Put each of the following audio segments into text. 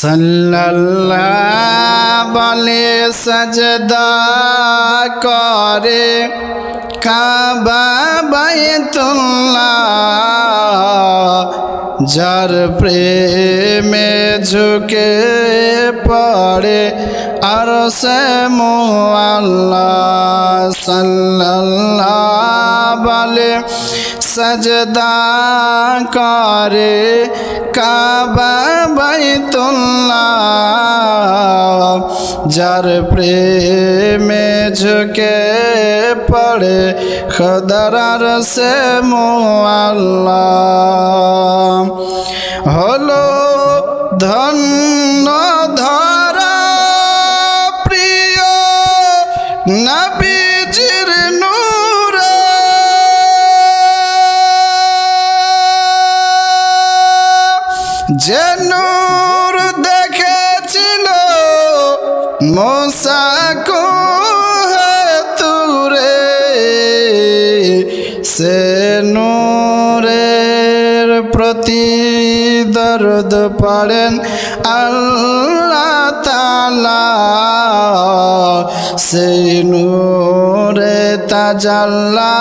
সাল্লাল্লাহু বলে সাজদা করে কাবা বাইতুল্লাহ, যার প্রেমে ঝুঁকে পড়ে আরশে মুআল্লা। সাল্লাল্লাহু বলে সাজদা করে কাবা বাইতুল্লাহ, যার প্রেমে ঝুঁকে পড়ে খোদার আরশে মুআল্লা। হলো ধন্য ধরা প্রিয় নবীজির নূরে, যে নূর দেখেছিল মুসা কোহে তুরে, সে নূরের প্রতি দরদ পড়েন আল্লাহ তাআলা। সেই নূরে তাজাল্লা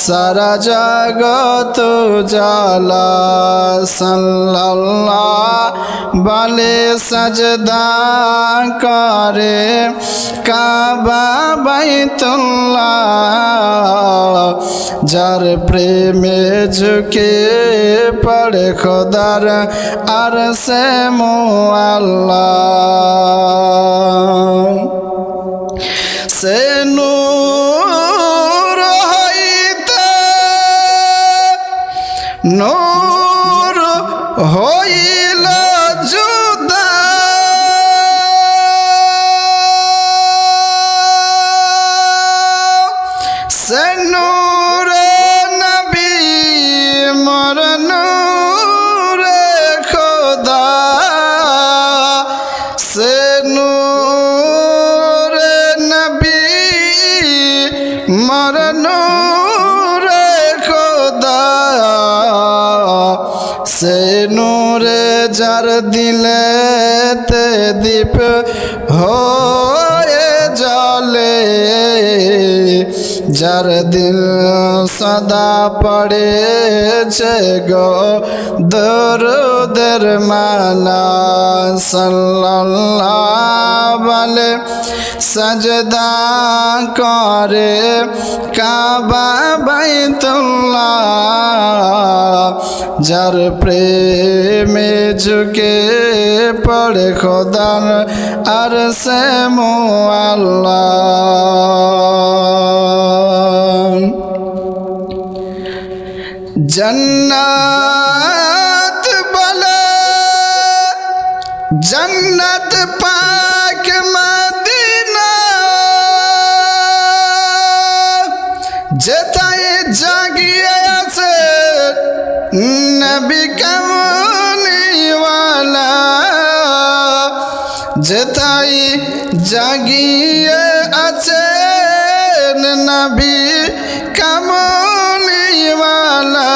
সারা জগৎ জালা। সাল্লাল্লাহু বলে সাজদা করে কাবা বাইতুল্লাহ, যার প্রেমে ঝুঁকে পড়ে খোদার আরশে মুআল্লা। সে নূর হইতে নূর হইল জুদা, সে নূরে নবী মোর নূরে খোদা, সে নূরে নবী মোর নূরে খোদা, সে নূরে যার দিলেতে দীপ হয়ে জ্বলে, যার দিল সদা পড়েছে গো দরুদের মালা। সাল্লাল্লাহু বলে সাজদা করে কাবা বাইতুল্লাহ, যার প্রেমে ঝুঁকে পড়ে খোদার আরশে মুআল্লা। জন্নাত বলে জন্নত পাক মদিনা, যেথায় জাগিয়ে আছে নবী কামলিওয়ালা, যেথায় জাগিয়ে আছে নবী কামলিওয়ালা।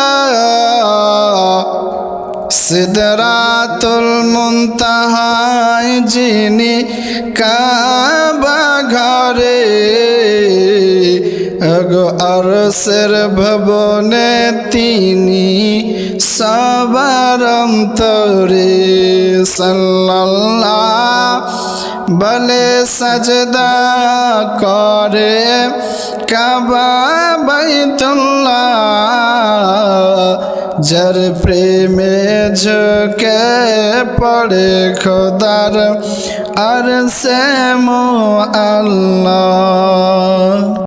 সিদরাতুল মুনতাহায় যিনি কাবা ঘরে, আগো আরশের ভবনে তিনি সবার অন্তরে। সাল্লাল্লাহু বলে সাজদা করে কাবা বাইতুল্লাহ, যার প্রেমে ঝুঁকে পড়ে খোদার আরশে মুআল্লা।